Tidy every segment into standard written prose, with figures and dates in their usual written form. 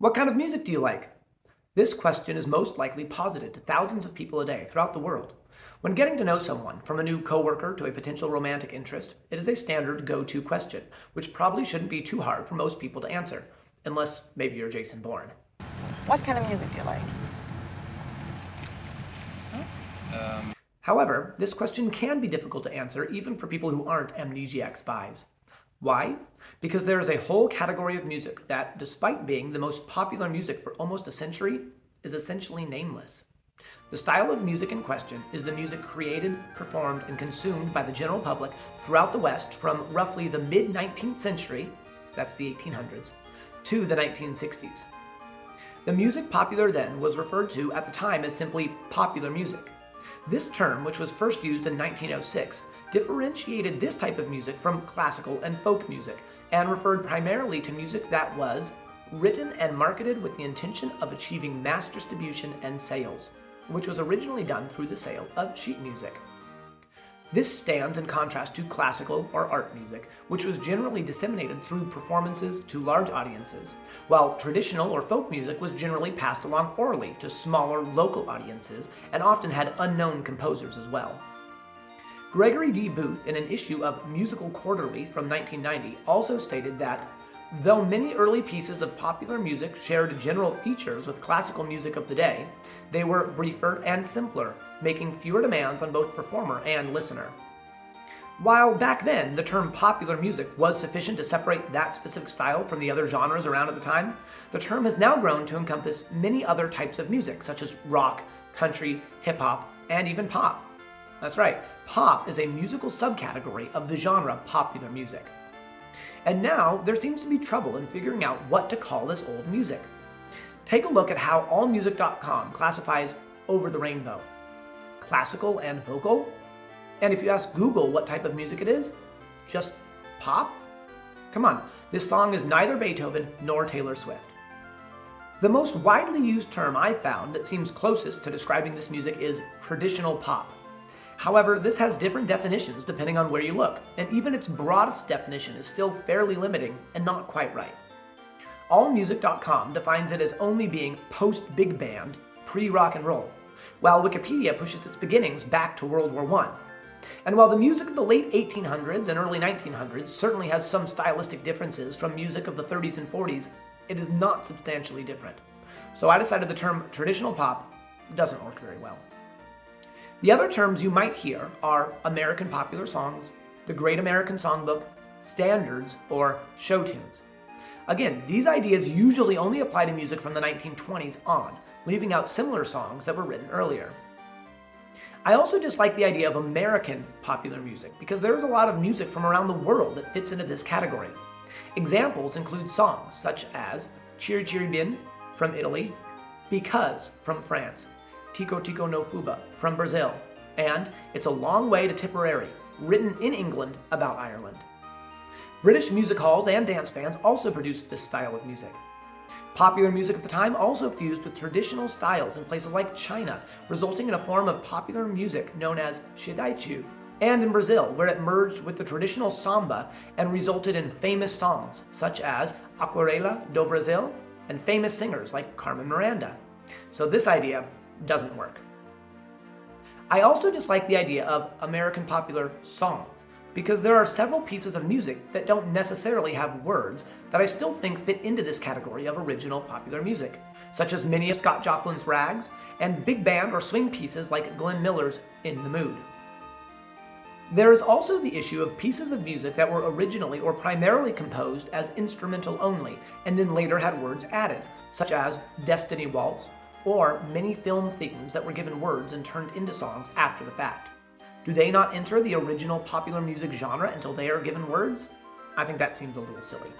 What kind of music do you like? This question is most likely posited to thousands of people a day throughout the world. When getting to know someone, from a new coworker to a potential romantic interest, it is a standard go-to question, which probably shouldn't be too hard for most people to answer, unless maybe you're Jason Bourne. What kind of music do you like? However, this question can be difficult to answer even for people who aren't amnesiac spies. Why? Because there is a whole category of music that, despite being the most popular music for almost a century, is essentially nameless. The style of music in question is the music created, performed, and consumed by the general public throughout the West from roughly the mid-19th century, that's the 1800s, to the 1960s. The music popular then was referred to at the time as simply popular music. This term, which was first used in 1906, differentiated this type of music from classical and folk music, and referred primarily to music that was written and marketed with the intention of achieving mass distribution and sales, which was originally done through the sale of sheet music. This stands in contrast to classical or art music, which was generally disseminated through performances to large audiences, while traditional or folk music was generally passed along orally to smaller local audiences and often had unknown composers as well. Gregory D. Booth, in an issue of Musical Quarterly from 1990, also stated that, though many early pieces of popular music shared general features with classical music of the day, they were briefer and simpler, making fewer demands on both performer and listener. While back then the term popular music was sufficient to separate that specific style from the other genres around at the time, the term has now grown to encompass many other types of music, such as rock, country, hip-hop, and even pop. That's right, pop is a musical subcategory of the genre popular music. And now there seems to be trouble in figuring out what to call this old music. Take a look at how AllMusic.com classifies Over the Rainbow. Classical and vocal? And if you ask Google what type of music it is, just pop? Come on, this song is neither Beethoven nor Taylor Swift. The most widely used term I've found that seems closest to describing this music is traditional pop. However, this has different definitions depending on where you look, and even its broadest definition is still fairly limiting and not quite right. AllMusic.com defines it as only being post-big band, pre-rock and roll, while Wikipedia pushes its beginnings back to World War I. And while the music of the late 1800s and early 1900s certainly has some stylistic differences from music of the 30s and 40s, it is not substantially different. So I decided the term traditional pop doesn't work very well. The other terms you might hear are American popular songs, the Great American Songbook, standards, or show tunes. Again, these ideas usually only apply to music from the 1920s on, leaving out similar songs that were written earlier. I also dislike the idea of American popular music because there is a lot of music from around the world that fits into this category. Examples include songs such as Chiri Chiri Bin from Italy, Because from France, Tico Tico no Fuba from Brazil, and It's a Long Way to Tipperary, written in England about Ireland. British music halls and dance bands also produced this style of music. Popular music at the time also fused with traditional styles in places like China, resulting in a form of popular music known as Shidaichu, and in Brazil, where it merged with the traditional samba and resulted in famous songs such as Aquarela do Brasil and famous singers like Carmen Miranda. So this idea doesn't work. I also dislike the idea of American popular songs because there are several pieces of music that don't necessarily have words that I still think fit into this category of original popular music, such as many of Scott Joplin's Rags and big band or swing pieces like Glenn Miller's In the Mood. There is also the issue of pieces of music that were originally or primarily composed as instrumental only and then later had words added, such as Destiny Waltz, or many film themes that were given words and turned into songs after the fact. Do they not enter the original popular music genre until they are given words? I think that seems a little silly.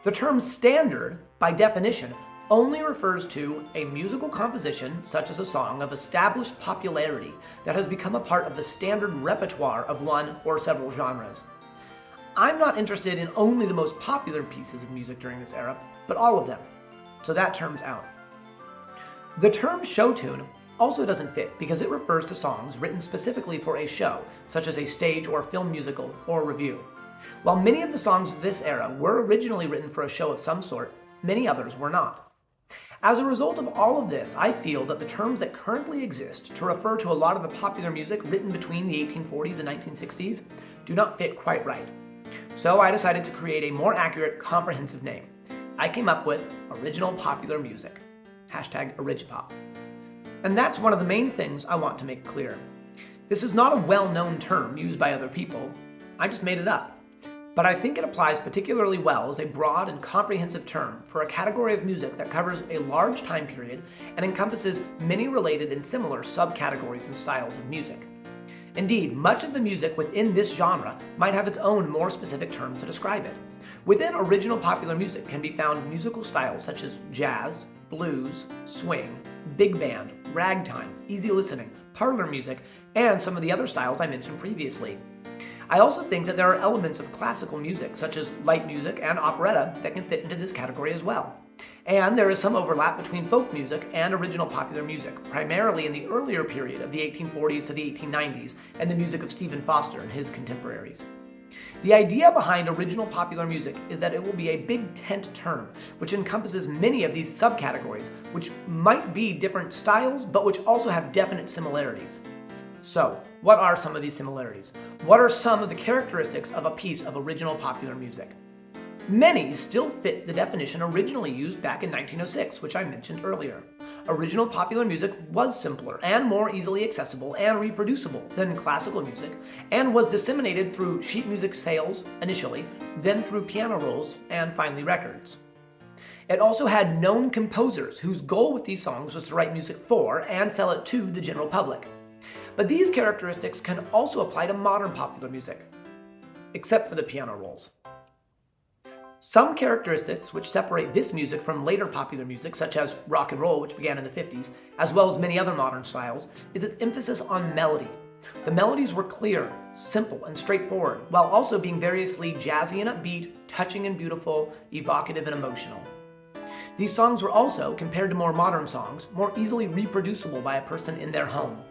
The term standard, by definition, only refers to a musical composition, such as a song of established popularity that has become a part of the standard repertoire of one or several genres. I'm not interested in only the most popular pieces of music during this era, but all of them. So that term's out. The term show tune also doesn't fit because it refers to songs written specifically for a show, such as a stage or film musical or review. While many of the songs of this era were originally written for a show of some sort, Many others were not. As a result of all of this, I feel that the terms that currently exist to refer to a lot of the popular music written between the 1840s and 1960s do not fit quite right. So I decided to create a more accurate, comprehensive name. I came up with Original Popular Music, #Origipop. And that's one of the main things I want to make clear. This is not a well-known term used by other people. I just made it up. But I think it applies particularly well as a broad and comprehensive term for a category of music that covers a large time period and encompasses many related and similar subcategories and styles of music. Indeed, much of the music within this genre might have its own more specific term to describe it. Within original popular music can be found musical styles such as jazz, blues, swing, big band, ragtime, easy listening, parlor music, and some of the other styles I mentioned previously. I also think that there are elements of classical music, such as light music and operetta, that can fit into this category as well. And there is some overlap between folk music and original popular music, primarily in the earlier period of the 1840s to the 1890s, and the music of Stephen Foster and his contemporaries. The idea behind original popular music is that it will be a big tent term, which encompasses many of these subcategories, which might be different styles, but which also have definite similarities. So, what are some of these similarities? What are some of the characteristics of a piece of original popular music? Many still fit the definition originally used back in 1906, which I mentioned earlier. Original popular music was simpler and more easily accessible and reproducible than classical music, and was disseminated through sheet music sales initially, then through piano rolls, and finally records. It also had known composers whose goal with these songs was to write music for and sell it to the general public. But these characteristics can also apply to modern popular music, except for the piano rolls. Some characteristics which separate this music from later popular music, such as rock and roll, which began in the 50s, as well as many other modern styles, is its emphasis on melody. The melodies were clear, simple, and straightforward, while also being variously jazzy and upbeat, touching and beautiful, evocative and emotional. These songs were also, compared to more modern songs, more easily reproducible by a person in their home.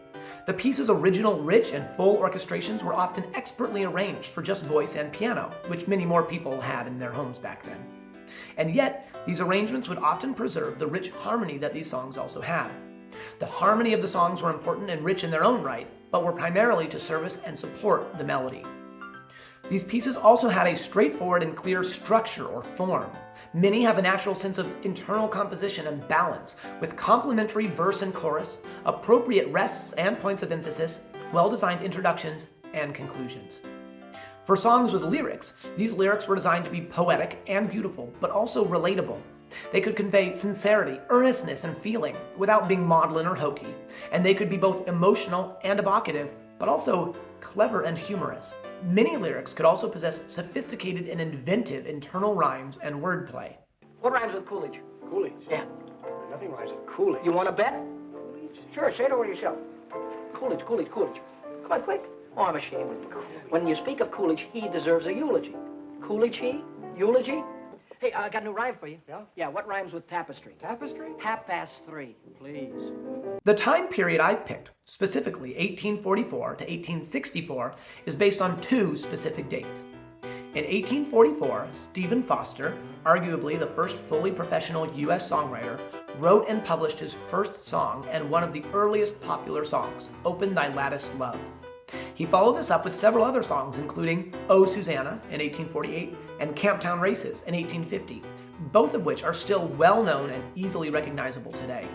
The piece's original rich and full orchestrations were often expertly arranged for just voice and piano, which many more people had in their homes back then. And yet, these arrangements would often preserve the rich harmony that these songs also had. The harmony of the songs were important and rich in their own right, but were primarily to service and support the melody. These pieces also had a straightforward and clear structure or form. Many have a natural sense of internal composition and balance, with complementary verse and chorus, appropriate rests and points of emphasis, well-designed introductions and conclusions. For songs with lyrics, these lyrics were designed to be poetic and beautiful, but also relatable. They could convey sincerity, earnestness, and feeling without being maudlin or hokey, and they could be both emotional and evocative, but also clever and humorous. Many lyrics could also possess sophisticated and inventive internal rhymes and wordplay. What rhymes with Coolidge? Coolidge? Yeah. Nothing rhymes with Coolidge. You want to bet? Sure, say it over yourself. Coolidge, Coolidge, Coolidge. Come on, quick. Oh, I'm ashamed of you. When you speak of Coolidge, he deserves a eulogy. Coolidge, he? Eulogy? Hey, I got a new rhyme for you. Yeah? Yeah, what rhymes with tapestry? Tapestry? 3:30, please. The time period I've picked, specifically 1844 to 1864, is based on two specific dates. In 1844, Stephen Foster, arguably the first fully professional U.S. songwriter, wrote and published his first song and one of the earliest popular songs, Open Thy Lattice Love. He followed this up with several other songs, including Oh Susanna in 1848 and Camptown Races in 1850, both of which are still well known and easily recognizable today.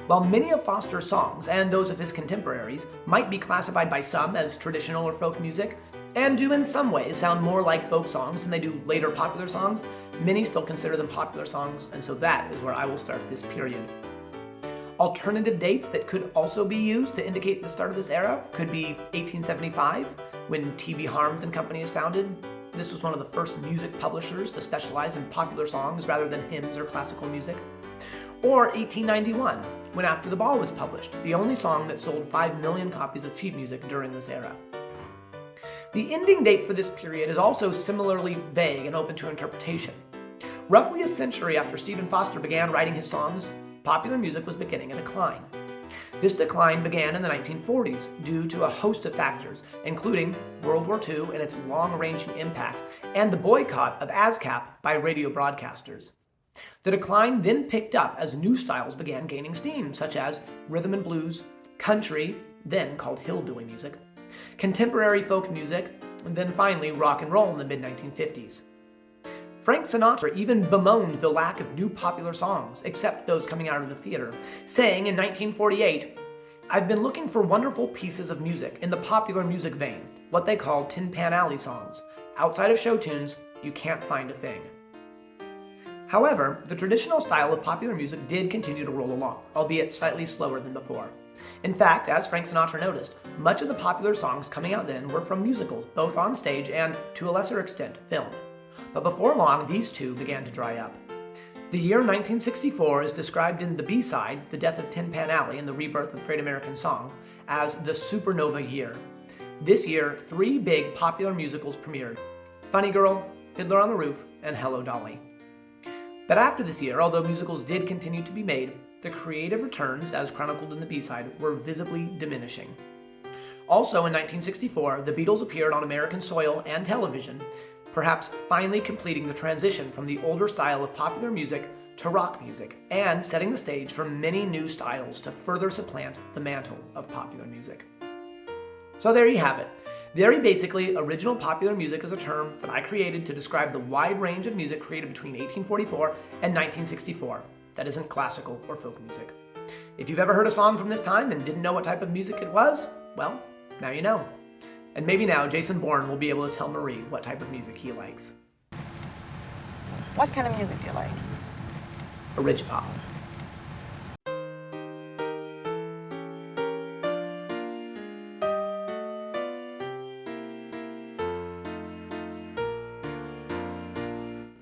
While many of Foster's songs and those of his contemporaries might be classified by some as traditional or folk music, and do in some ways sound more like folk songs than they do later popular songs, many still consider them popular songs, and so that is where I will start this period. Alternative dates that could also be used to indicate the start of this era could be 1875, when T.B. Harms and Company is founded. This was one of the first music publishers to specialize in popular songs rather than hymns or classical music. Or 1891, when After the Ball was published, the only song that sold 5 million copies of sheet music during this era. The ending date for this period is also similarly vague and open to interpretation. Roughly a century after Stephen Foster began writing his songs, popular music was beginning a decline. This decline began in the 1940s due to a host of factors, including World War II and its long-ranging impact, and the boycott of ASCAP by radio broadcasters. The decline then picked up as new styles began gaining steam, such as rhythm and blues, country, then called hillbilly music, contemporary folk music, and then finally rock and roll in the mid-1950s. Frank Sinatra even bemoaned the lack of new popular songs, except those coming out of the theater, saying in 1948, "I've been looking for wonderful pieces of music in the popular music vein, what they call Tin Pan Alley songs. Outside of show tunes, you can't find a thing." However, the traditional style of popular music did continue to roll along, albeit slightly slower than before. In fact, as Frank Sinatra noticed, much of the popular songs coming out then were from musicals, both on stage and, to a lesser extent, film. But before long, these two began to dry up. The year 1964 is described in the B-side, The Death of Tin Pan Alley and the Rebirth of Great American Song, as the supernova year. This year, 3 big popular musicals premiered: Funny Girl, Fiddler on the Roof, and Hello, Dolly. But after this year, although musicals did continue to be made, the creative returns, as chronicled in the B-side, were visibly diminishing. Also in 1964, the Beatles appeared on American soil and television, perhaps finally completing the transition from the older style of popular music to rock music, and setting the stage for many new styles to further supplant the mantle of popular music. So there you have it. Very basically, original popular music is a term that I created to describe the wide range of music created between 1844 and 1964 that isn't classical or folk music. If you've ever heard a song from this time and didn't know what type of music it was, well, now you know. And maybe now Jason Bourne will be able to tell Marie what type of music he likes. What kind of music do you like? A ridge pop.